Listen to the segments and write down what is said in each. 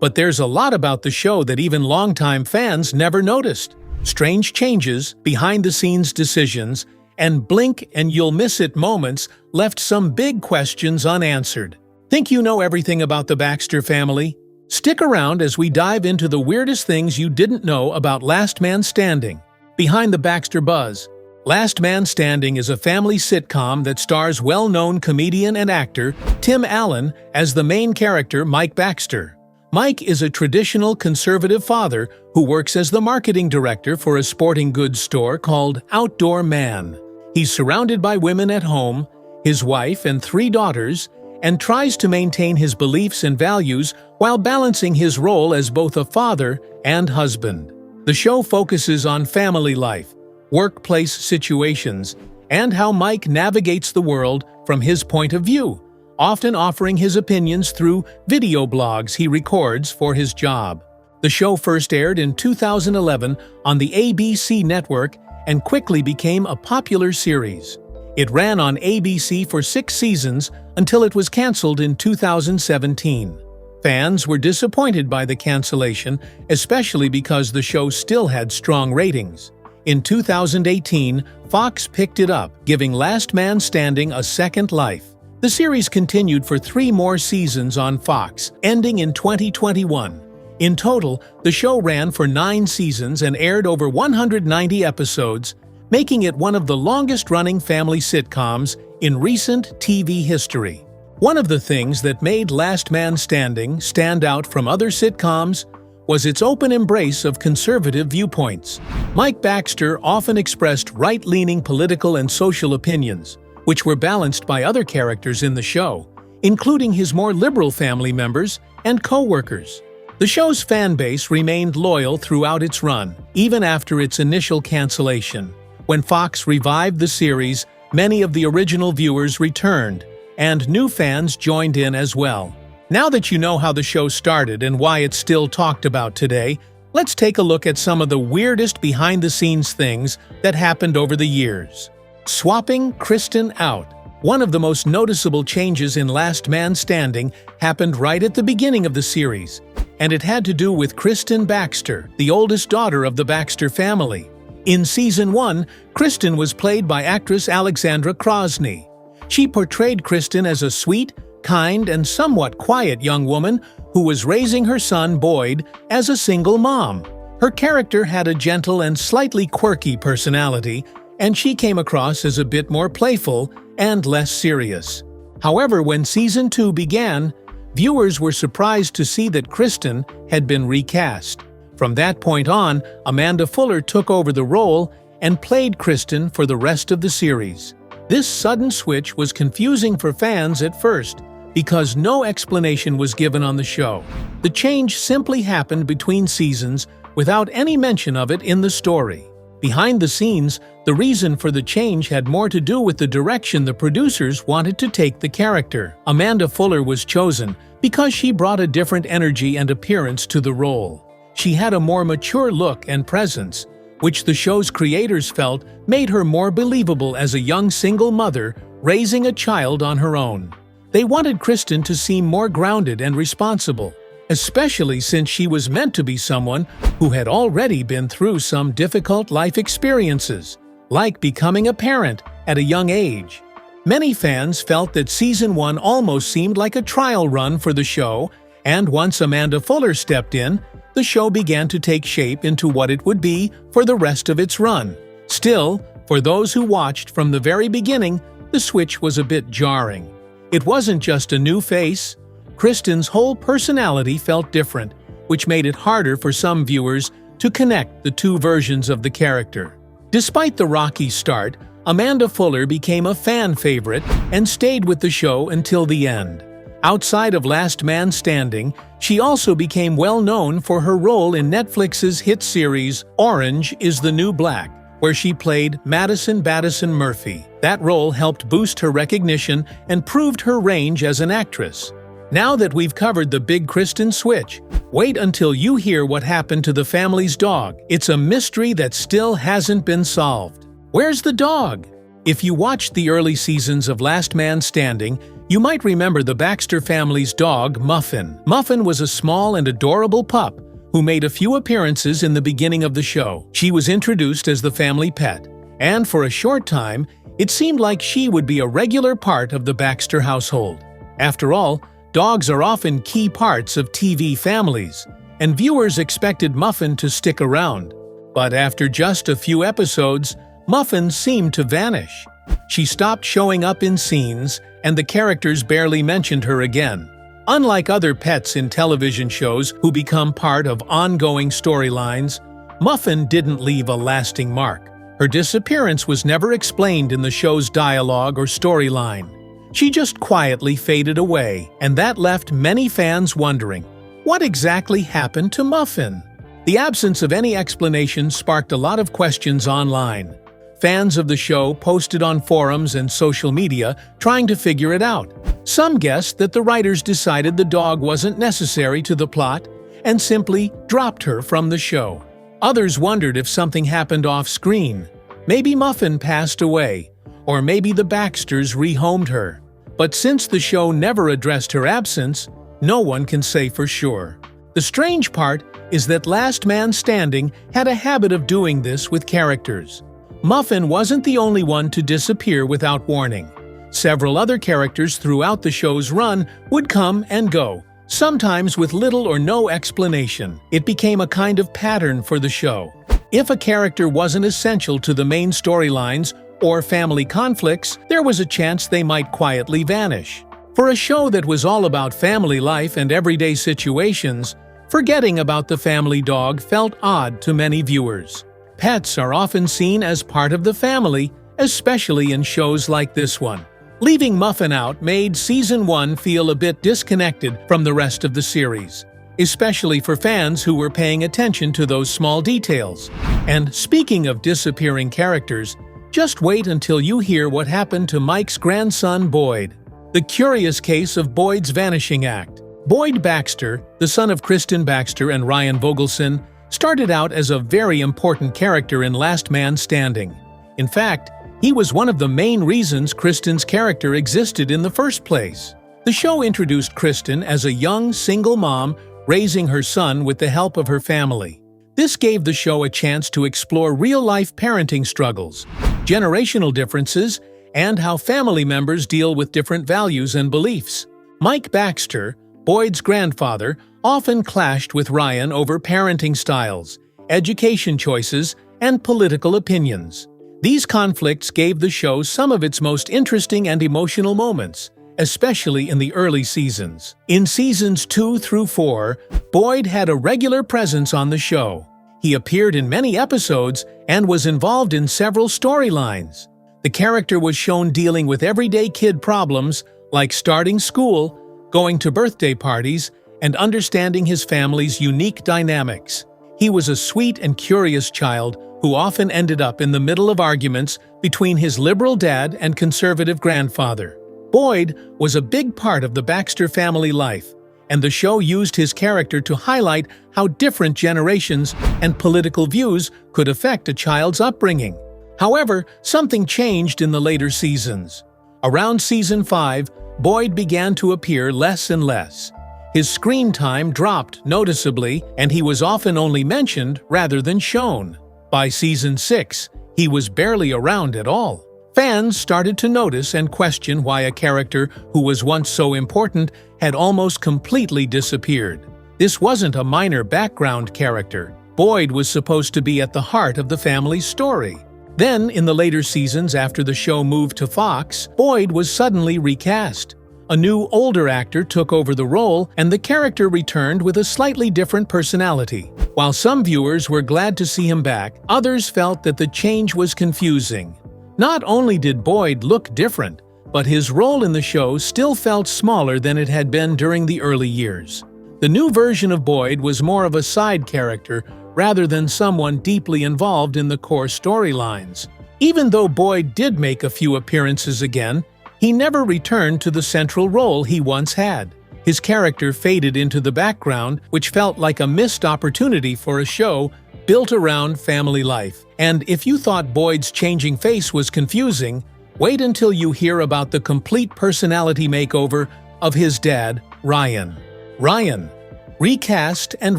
But there's a lot about the show that even longtime fans never noticed. Strange changes, behind-the-scenes decisions, and blink-and-you'll-miss-it moments left some big questions unanswered. Think you know everything about the Baxter family? Stick around as we dive into the weirdest things you didn't know about Last Man Standing. Behind the Baxter buzz. Last Man Standing is a family sitcom that stars well-known comedian and actor Tim Allen as the main character Mike Baxter. Mike is a traditional conservative father who works as the marketing director for a sporting goods store called Outdoor Man. He's surrounded by women at home, his wife and 3 daughters, and tries to maintain his beliefs and values while balancing his role as both a father and husband. The show focuses on family life, workplace situations, and how Mike navigates the world from his point of view, often offering his opinions through video blogs he records for his job. The show first aired in 2011 on the ABC network and quickly became a popular series. It ran on ABC for 6 seasons until it was canceled in 2017. Fans were disappointed by the cancellation, especially because the show still had strong ratings. In 2018, Fox picked it up, giving Last Man Standing a second life. The series continued for 3 more seasons on Fox, ending in 2021. In total, the show ran for 9 seasons and aired over 190 episodes, making it one of the longest-running family sitcoms in recent TV history. One of the things that made Last Man Standing stand out from other sitcoms was its open embrace of conservative viewpoints. Mike Baxter often expressed right-leaning political and social opinions, which were balanced by other characters in the show, including his more liberal family members and co-workers. The show's fan base remained loyal throughout its run, even after its initial cancellation. When Fox revived the series, many of the original viewers returned, and new fans joined in as well. Now that you know how the show started and why it's still talked about today, let's take a look at some of the weirdest behind-the-scenes things that happened over the years. Swapping Kristen out. One of the most noticeable changes in Last Man Standing happened right at the beginning of the series, and it had to do with Kristen Baxter, the oldest daughter of the Baxter family. In Season 1, Kristen was played by actress Alexandra Krosny. She portrayed Kristen as a sweet, kind, and somewhat quiet young woman who was raising her son Boyd as a single mom. Her character had a gentle and slightly quirky personality, and she came across as a bit more playful and less serious. However, when Season 2 began, viewers were surprised to see that Kristen had been recast. From that point on, Amanda Fuller took over the role and played Kristen for the rest of the series. This sudden switch was confusing for fans at first because no explanation was given on the show. The change simply happened between seasons without any mention of it in the story. Behind the scenes, the reason for the change had more to do with the direction the producers wanted to take the character. Amanda Fuller was chosen because she brought a different energy and appearance to the role. She had a more mature look and presence, which the show's creators felt made her more believable as a young single mother raising a child on her own. They wanted Kristen to seem more grounded and responsible, especially since she was meant to be someone who had already been through some difficult life experiences, like becoming a parent at a young age. Many fans felt that Season 1 almost seemed like a trial run for the show, and once Amanda Fuller stepped in, the show began to take shape into what it would be for the rest of its run. Still, for those who watched from the very beginning, the switch was a bit jarring. It wasn't just a new face. Kristen's whole personality felt different, which made it harder for some viewers to connect the 2 versions of the character. Despite the rocky start, Amanda Fuller became a fan favorite and stayed with the show until the end. Outside of Last Man Standing, she also became well known for her role in Netflix's hit series Orange is the New Black, where she played Madison Battison Murphy. That role helped boost her recognition and proved her range as an actress. Now that we've covered the big Kristen switch, wait until you hear what happened to the family's dog. It's a mystery that still hasn't been solved. Where's the dog? If you watched the early seasons of Last Man Standing, You might remember the Baxter family's dog, Muffin. Muffin was a small and adorable pup who made a few appearances in the beginning of the show. She was introduced as the family pet, and for a short time, it seemed like she would be a regular part of the Baxter household. After all, dogs are often key parts of TV families, and viewers expected Muffin to stick around. But after just a few episodes, Muffin seemed to vanish. She stopped showing up in scenes, and the characters barely mentioned her again. Unlike other pets in television shows who become part of ongoing storylines, Muffin didn't leave a lasting mark. Her disappearance was never explained in the show's dialogue or storyline. She just quietly faded away, and that left many fans wondering, what exactly happened to Muffin? The absence of any explanation sparked a lot of questions online. Fans of the show posted on forums and social media trying to figure it out. Some guessed that the writers decided the dog wasn't necessary to the plot and simply dropped her from the show. Others wondered if something happened off-screen. Maybe Muffin passed away, or maybe the Baxters rehomed her. But since the show never addressed her absence, no one can say for sure. The strange part is that Last Man Standing had a habit of doing this with characters. Muffin wasn't the only one to disappear without warning. Several other characters throughout the show's run would come and go, sometimes with little or no explanation. It became a kind of pattern for the show. If a character wasn't essential to the main storylines or family conflicts, there was a chance they might quietly vanish. For a show that was all about family life and everyday situations, forgetting about the family dog felt odd to many viewers. Pets are often seen as part of the family, especially in shows like this one. Leaving Muffin out made Season 1 feel a bit disconnected from the rest of the series, especially for fans who were paying attention to those small details. And speaking of disappearing characters, just wait until you hear what happened to Mike's grandson Boyd. The curious case of Boyd's vanishing act. Boyd Baxter, the son of Kristen Baxter and Ryan Vogelson, started out as a very important character in Last Man Standing. In fact, he was one of the main reasons Kristen's character existed in the first place. The show introduced Kristen as a young, single mom raising her son with the help of her family. This gave the show a chance to explore real-life parenting struggles, generational differences, and how family members deal with different values and beliefs. Mike Baxter, Boyd's grandfather, often clashed with Ryan over parenting styles, education choices, and political opinions. These conflicts gave the show some of its most interesting and emotional moments, especially in the early seasons. In seasons 2 through 4, Boyd had a regular presence on the show. He appeared in many episodes and was involved in several storylines. The character was shown dealing with everyday kid problems like starting school, going to birthday parties, and understanding his family's unique dynamics. He was a sweet and curious child who often ended up in the middle of arguments between his liberal dad and conservative grandfather. Boyd was a big part of the Baxter family life, and the show used his character to highlight how different generations and political views could affect a child's upbringing. However, something changed in the later seasons. Around Season 5, Boyd began to appear less and less. His screen time dropped noticeably, and he was often only mentioned rather than shown. By Season 6, he was barely around at all. Fans started to notice and question why a character who was once so important had almost completely disappeared. This wasn't a minor background character. Boyd was supposed to be at the heart of the family's story. Then, in the later seasons after the show moved to Fox, Boyd was suddenly recast. A new, older actor took over the role, and the character returned with a slightly different personality. While some viewers were glad to see him back, others felt that the change was confusing. Not only did Boyd look different, but his role in the show still felt smaller than it had been during the early years. The new version of Boyd was more of a side character rather than someone deeply involved in the core storylines. Even though Boyd did make a few appearances again, he never returned to the central role he once had. His character faded into the background, which felt like a missed opportunity for a show built around family life. And if you thought Boyd's changing face was confusing, Wait until you hear about the complete personality makeover of his dad, Ryan. Ryan, recast and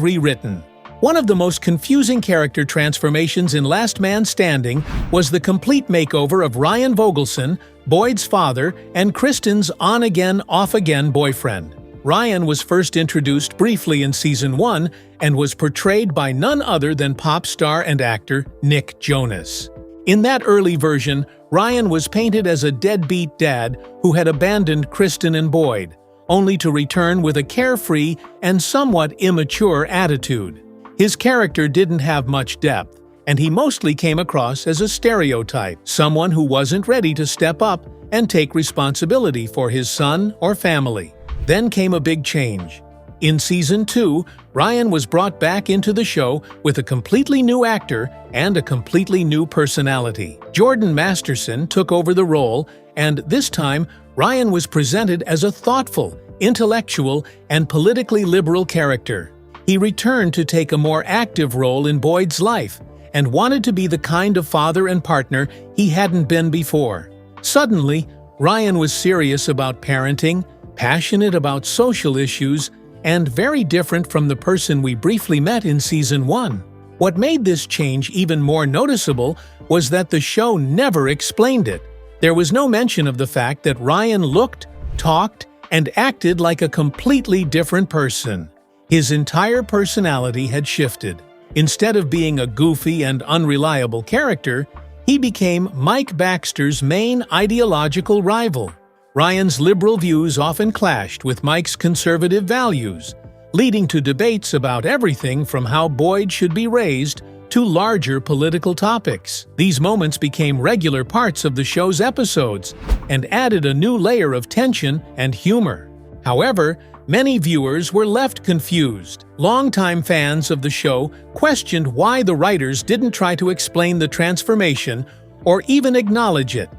rewritten. One of the most confusing character transformations in Last Man Standing was the complete makeover of Ryan Vogelson, Boyd's father, and Kristen's on-again, off-again boyfriend. Ryan was first introduced briefly in Season 1 and was portrayed by none other than pop star and actor Nick Jonas. In that early version, Ryan was painted as a deadbeat dad who had abandoned Kristen and Boyd, only to return with a carefree and somewhat immature attitude. His character didn't have much depth, and he mostly came across as a stereotype, someone who wasn't ready to step up and take responsibility for his son or family. Then came a big change. In Season 2, Ryan was brought back into the show with a completely new actor and a completely new personality. Jordan Masterson took over the role, and this time, Ryan was presented as a thoughtful, intellectual, and politically liberal character. He returned to take a more active role in Boyd's life and wanted to be the kind of father and partner he hadn't been before. Suddenly, Ryan was serious about parenting, passionate about social issues, and very different from the person we briefly met in Season 1. What made this change even more noticeable was that the show never explained it. There was no mention of the fact that Ryan looked, talked, and acted like a completely different person. His entire personality had shifted. Instead of being a goofy and unreliable character, he became Mike Baxter's main ideological rival. Ryan's liberal views often clashed with Mike's conservative values, leading to debates about everything from how Boyd should be raised to larger political topics. These moments became regular parts of the show's episodes and added a new layer of tension and humor. However, many viewers were left confused. Longtime fans of the show questioned why the writers didn't try to explain the transformation or even acknowledge it.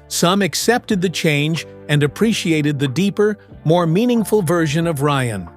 Some accepted the change and appreciated the deeper, more meaningful version of Ryan.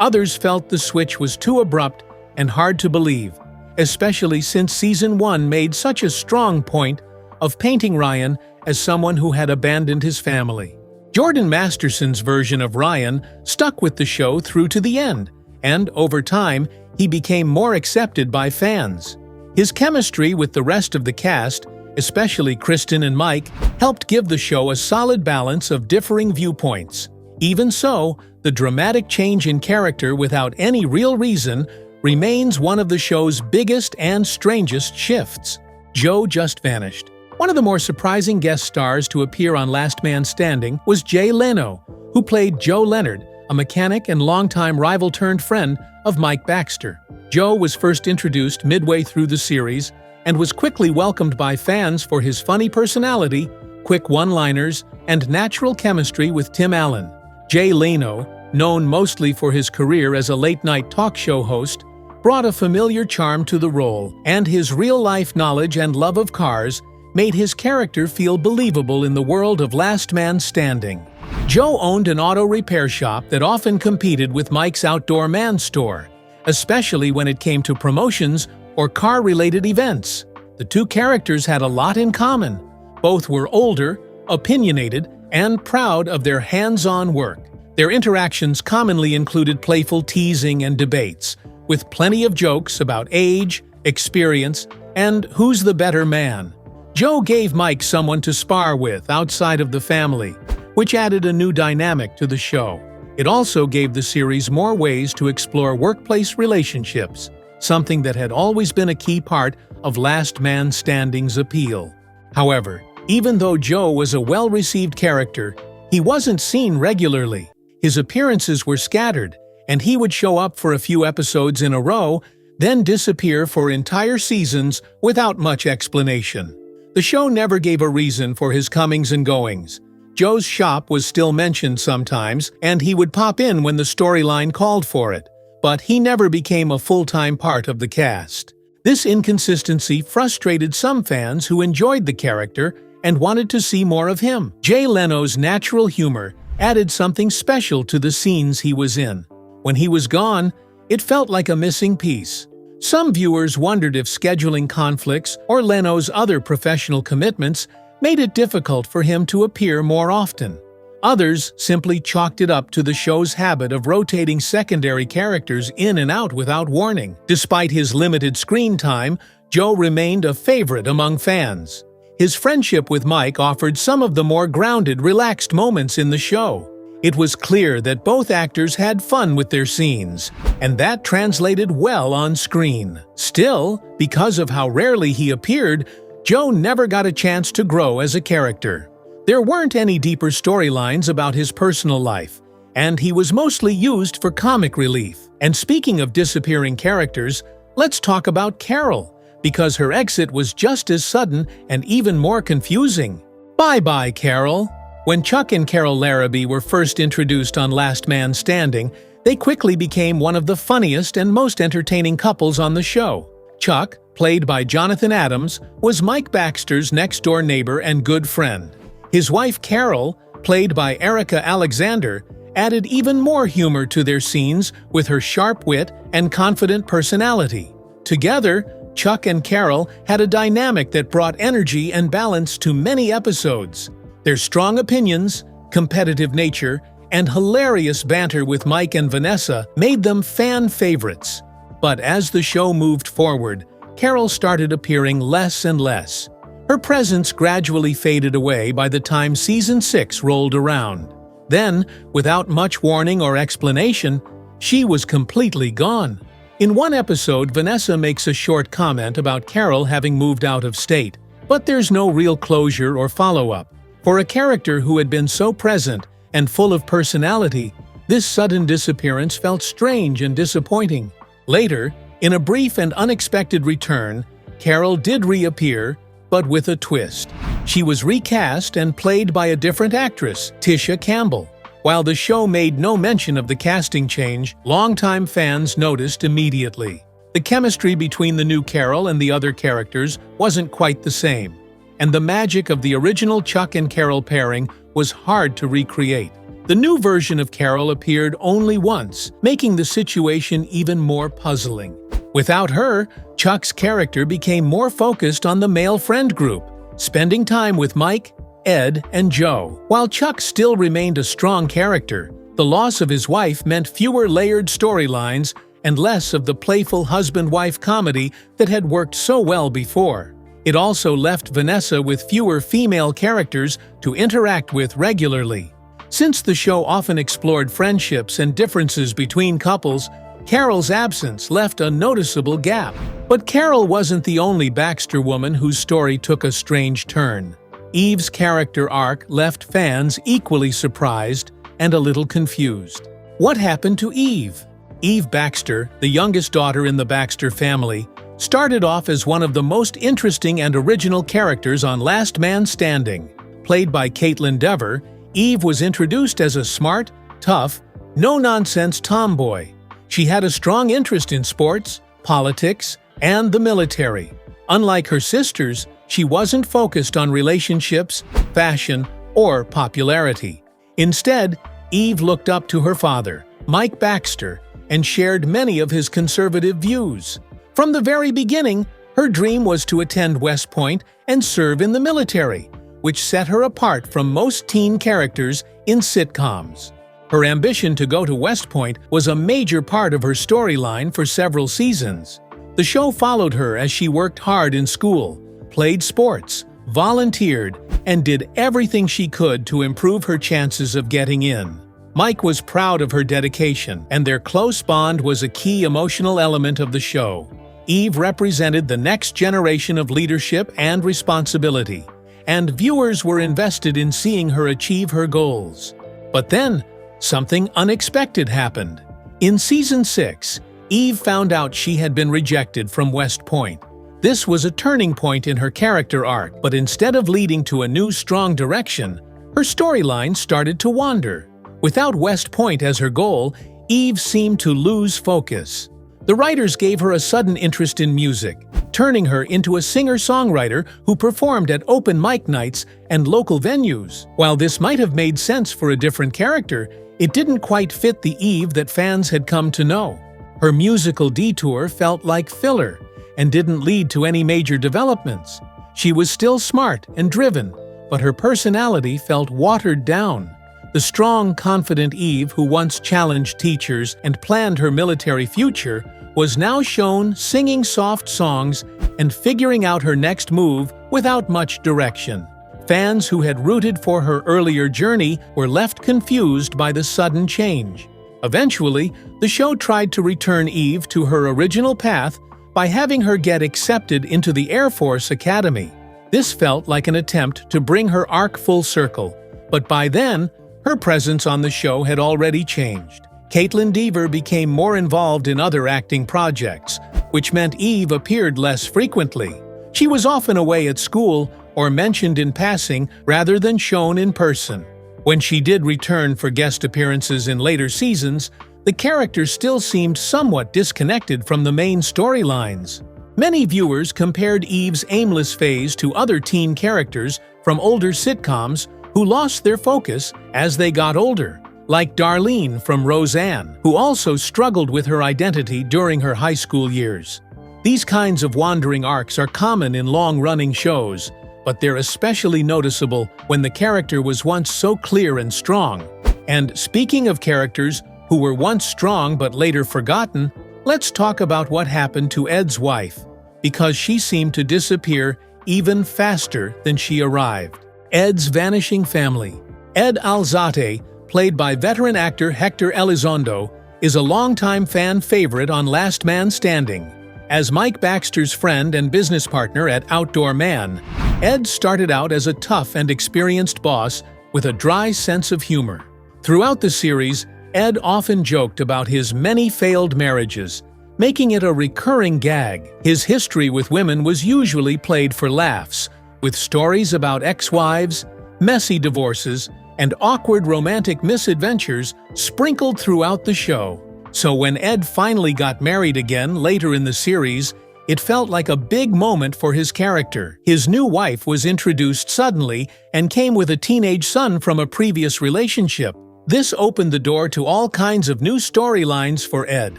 Others felt the switch was too abrupt and hard to believe, especially since Season 1 made such a strong point of painting Ryan as someone who had abandoned his family. Jordan Masterson's version of Ryan stuck with the show through to the end, and over time, he became more accepted by fans. His chemistry with the rest of the cast, especially Kristen and Mike, helped give the show a solid balance of differing viewpoints. Even so, the dramatic change in character without any real reason remains one of the show's biggest and strangest shifts. Joe just vanished. One of the more surprising guest stars to appear on Last Man Standing was Leno, who played Joe Leonard, a mechanic and longtime rival-turned-friend of Mike Baxter. Joe was first introduced midway through the series and was quickly welcomed by fans for his funny personality, quick one-liners, and natural chemistry with Tim Allen. Leno, known mostly for his career as a late-night talk show host, brought a familiar charm to the role, and his real-life knowledge and love of cars made his character feel believable in the world of Last Man Standing. Joe owned an auto repair shop that often competed with Mike's outdoor man store, especially when it came to promotions or car-related events. The two characters had a lot in common. Both were older, opinionated, and proud of their hands-on work. Their interactions commonly included playful teasing and debates, with plenty of jokes about age, experience, and who's the better man. Joe gave Mike someone to spar with outside of the family, which added a new dynamic to the show. It also gave the series more ways to explore workplace relationships, something that had always been a key part of Last Man Standing's appeal. However, even though Joe was a well-received character, he wasn't seen regularly. His appearances were scattered, and he would show up for a few episodes in a row, then disappear for entire seasons without much explanation. The show never gave a reason for his comings and goings. Joe's shop was still mentioned sometimes, and he would pop in when the storyline called for it, but he never became a full-time part of the cast. This inconsistency frustrated some fans who enjoyed the character and wanted to see more of him. Leno's natural humor added something special to the scenes he was in. When he was gone, it felt like a missing piece. Some viewers wondered if scheduling conflicts or Leno's other professional commitments made it difficult for him to appear more often. Others simply chalked it up to the show's habit of rotating secondary characters in and out without warning. Despite his limited screen time, Joe remained a favorite among fans. His friendship with Mike offered some of the more grounded, relaxed moments in the show. It was clear that both actors had fun with their scenes, and that translated well on screen. Still, because of how rarely he appeared, Joe never got a chance to grow as a character. There weren't any deeper storylines about his personal life, and he was mostly used for comic relief. And speaking of disappearing characters, let's talk about Carol, because her exit was just as sudden and even more confusing. Bye-bye, Carol. When Chuck and Carol Larrabee were first introduced on Last Man Standing, they quickly became one of the funniest and most entertaining couples on the show. Chuck, played by Jonathan Adams, was Mike Baxter's next-door neighbor and good friend. His wife Carol, played by Erica Alexander, added even more humor to their scenes with her sharp wit and confident personality. Together, Chuck and Carol had a dynamic that brought energy and balance to many episodes. Their strong opinions, competitive nature, and hilarious banter with Mike and Vanessa made them fan favorites. But as the show moved forward, Carol started appearing less and less. Her presence gradually faded away by the time Season 6 rolled around. Then, without much warning or explanation, she was completely gone. In one episode, Vanessa makes a short comment about Carol having moved out of state, but there's no real closure or follow-up. For a character who had been so present and full of personality, this sudden disappearance felt strange and disappointing. Later, in a brief and unexpected return, Carol did reappear, but with a twist. She was recast and played by a different actress, Tisha Campbell. While the show made no mention of the casting change, longtime fans noticed immediately. The chemistry between the new Carol and the other characters wasn't quite the same, and the magic of the original Chuck and Carol pairing was hard to recreate. The new version of Carol appeared only once, making the situation even more puzzling. Without her, Chuck's character became more focused on the male friend group, spending time with Mike, Ed, and Joe. While Chuck still remained a strong character, the loss of his wife meant fewer layered storylines and less of the playful husband-wife comedy that had worked so well before. It also left Vanessa with fewer female characters to interact with regularly. Since the show often explored friendships and differences between couples, Carol's absence left a noticeable gap. But Carol wasn't the only Baxter woman whose story took a strange turn. Eve's character arc left fans equally surprised and a little confused. What happened to Eve? Eve Baxter, the youngest daughter in the Baxter family, started off as one of the most interesting and original characters on Last Man Standing. Played by Caitlin Dever, Eve was introduced as a smart, tough, no-nonsense tomboy. She had a strong interest in sports, politics, and the military. Unlike her sisters, she wasn't focused on relationships, fashion, or popularity. Instead, Eve looked up to her father, Mike Baxter, and shared many of his conservative views. From the very beginning, her dream was to attend West Point and serve in the military, which set her apart from most teen characters in sitcoms. Her ambition to go to West Point was a major part of her storyline for several seasons. The show followed her as she worked hard in school, played sports, volunteered, and did everything she could to improve her chances of getting in. Mike was proud of her dedication, and their close bond was a key emotional element of the show. Eve represented the next generation of leadership and responsibility, and viewers were invested in seeing her achieve her goals. But then, something unexpected happened. In Season 6, Eve found out she had been rejected from West Point. This was a turning point in her character arc, but instead of leading to a new strong direction, her storyline started to wander. Without West Point as her goal, Eve seemed to lose focus. The writers gave her a sudden interest in music, turning her into a singer-songwriter who performed at open mic nights and local venues. While this might have made sense for a different character, it didn't quite fit the Eve that fans had come to know. Her musical detour felt like filler and didn't lead to any major developments. She was still smart and driven, but her personality felt watered down. The strong, confident Eve, who once challenged teachers and planned her military future, was now shown singing soft songs and figuring out her next move without much direction. Fans who had rooted for her earlier journey were left confused by the sudden change. Eventually, the show tried to return Eve to her original path by having her get accepted into the Air Force Academy. This felt like an attempt to bring her arc full circle, but by then, her presence on the show had already changed. Caitlin Dever became more involved in other acting projects, which meant Eve appeared less frequently. She was often away at school or mentioned in passing rather than shown in person. When she did return for guest appearances in later seasons, the character still seemed somewhat disconnected from the main storylines. Many viewers compared Eve's aimless phase to other teen characters from older sitcoms who lost their focus as they got older, like Darlene from Roseanne, who also struggled with her identity during her high school years. These kinds of wandering arcs are common in long-running shows, but they're especially noticeable when the character was once so clear and strong. And speaking of characters who were once strong but later forgotten, let's talk about what happened to Ed's wife, because she seemed to disappear even faster than she arrived. Ed's vanishing family. Ed Alzate, played by veteran actor Hector Elizondo, is a longtime fan favorite on Last Man Standing. As Mike Baxter's friend and business partner at Outdoor Man, Ed started out as a tough and experienced boss with a dry sense of humor. Throughout the series, Ed often joked about his many failed marriages, making it a recurring gag. His history with women was usually played for laughs, with stories about ex-wives, messy divorces, and awkward romantic misadventures sprinkled throughout the show. So when Ed finally got married again later in the series, it felt like a big moment for his character. His new wife was introduced suddenly and came with a teenage son from a previous relationship. This opened the door to all kinds of new storylines for Ed.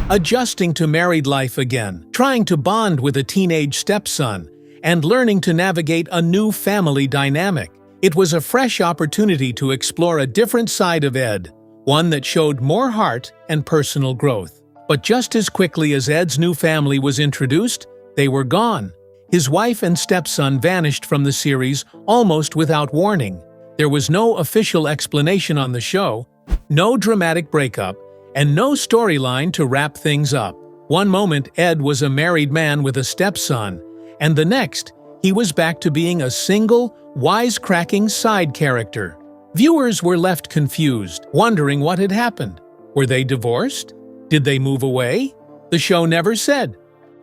Adjusting to married life again, trying to bond with a teenage stepson, and learning to navigate a new family dynamic. It was a fresh opportunity to explore a different side of Ed, one that showed more heart and personal growth. But just as quickly as Ed's new family was introduced, they were gone. His wife and stepson vanished from the series almost without warning. There was no official explanation on the show, no dramatic breakup, and no storyline to wrap things up. One moment, Ed was a married man with a stepson, and the next, he was back to being a single, wisecracking side character. Viewers were left confused, wondering what had happened. Were they divorced? Did they move away? The show never said.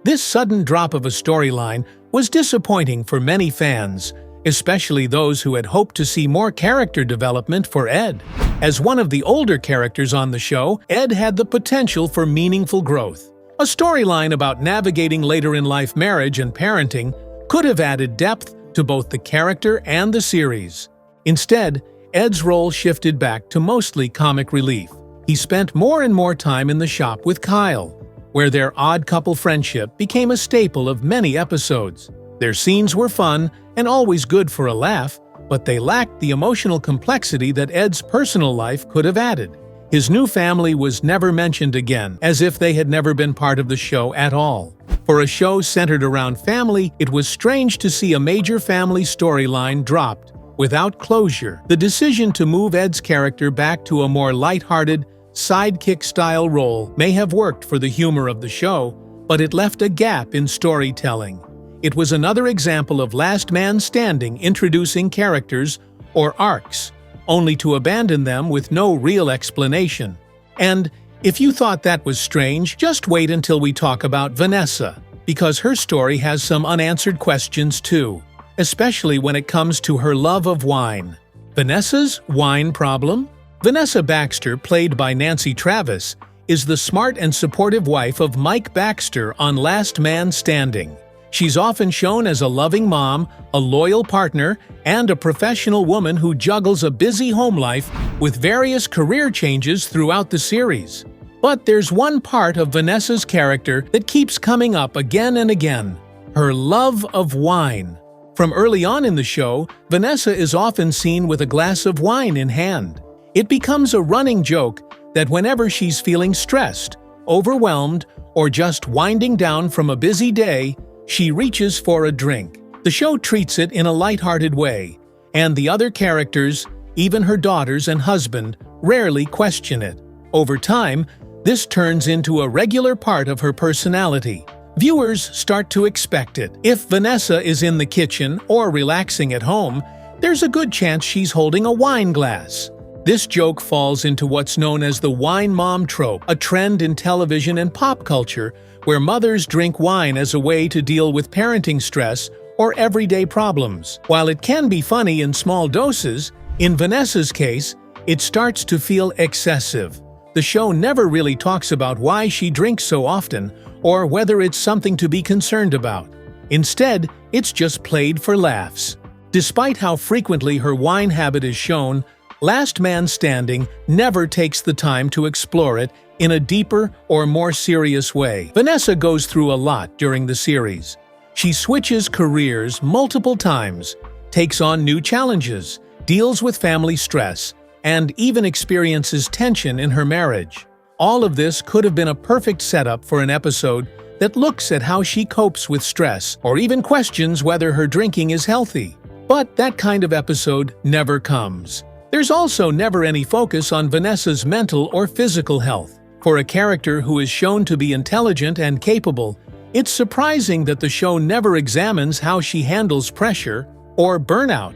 This sudden drop of a storyline was disappointing for many fans, especially those who had hoped to see more character development for Ed. As one of the older characters on the show, Ed had the potential for meaningful growth. A storyline about navigating later-in-life marriage and parenting could have added depth to both the character and the series. Instead, Ed's role shifted back to mostly comic relief. He spent more and more time in the shop with Kyle, where their odd couple friendship became a staple of many episodes. Their scenes were fun and always good for a laugh, but they lacked the emotional complexity that Ed's personal life could have added. His new family was never mentioned again, as if they had never been part of the show at all. For a show centered around family, it was strange to see a major family storyline dropped without closure. The decision to move Ed's character back to a more lighthearted, sidekick-style role may have worked for the humor of the show, but it left a gap in storytelling. It was another example of Last Man Standing introducing characters, or arcs, only to abandon them with no real explanation. And if you thought that was strange, just wait until we talk about Vanessa, because her story has some unanswered questions too, especially when it comes to her love of wine. Vanessa's wine problem? Vanessa Baxter, played by Nancy Travis, is the smart and supportive wife of Mike Baxter on Last Man Standing. She's often shown as a loving mom, a loyal partner, and a professional woman who juggles a busy home life with various career changes throughout the series. But there's one part of Vanessa's character that keeps coming up again and again: her love of wine. From early on in the show, Vanessa is often seen with a glass of wine in hand. It becomes a running joke that whenever she's feeling stressed, overwhelmed, or just winding down from a busy day, she reaches for a drink. The show treats it in a lighthearted way, and the other characters, even her daughters and husband, rarely question it. Over time, this turns into a regular part of her personality. Viewers start to expect it. If Vanessa is in the kitchen or relaxing at home, there's a good chance she's holding a wine glass. This joke falls into what's known as the wine mom trope, a trend in television and pop culture where mothers drink wine as a way to deal with parenting stress or everyday problems. While it can be funny in small doses, in Vanessa's case, it starts to feel excessive. The show never really talks about why she drinks so often or whether it's something to be concerned about. Instead, it's just played for laughs. Despite how frequently her wine habit is shown, Last Man Standing never takes the time to explore it in a deeper or more serious way. Vanessa goes through a lot during the series. She switches careers multiple times, takes on new challenges, deals with family stress, and even experiences tension in her marriage. All of this could have been a perfect setup for an episode that looks at how she copes with stress or even questions whether her drinking is healthy. But that kind of episode never comes. There's also never any focus on Vanessa's mental or physical health. For a character who is shown to be intelligent and capable, it's surprising that the show never examines how she handles pressure or burnout.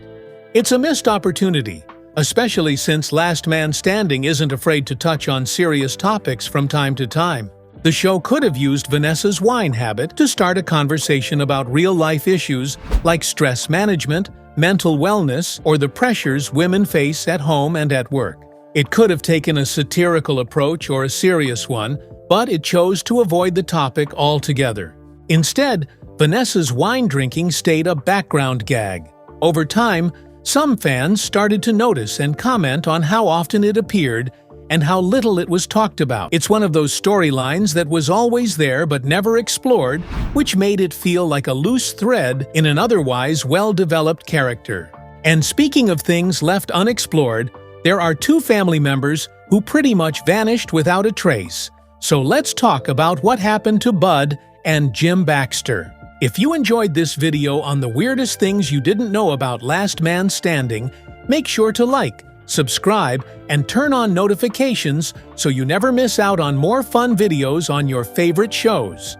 It's a missed opportunity, especially since Last Man Standing isn't afraid to touch on serious topics from time to time. The show could have used Vanessa's wine habit to start a conversation about real-life issues like stress management, mental wellness, or the pressures women face at home and at work. It could have taken a satirical approach or a serious one, but it chose to avoid the topic altogether. Instead, Vanessa's wine drinking stayed a background gag. Over time, some fans started to notice and comment on how often it appeared and how little it was talked about. It's one of those storylines that was always there but never explored, which made it feel like a loose thread in an otherwise well-developed character. And speaking of things left unexplored, there are two family members who pretty much vanished without a trace. So let's talk about what happened to Bud and Jim Baxter. If you enjoyed this video on the weirdest things you didn't know about Last Man Standing, make sure to like, subscribe, and turn on notifications so you never miss out on more fun videos on your favorite shows.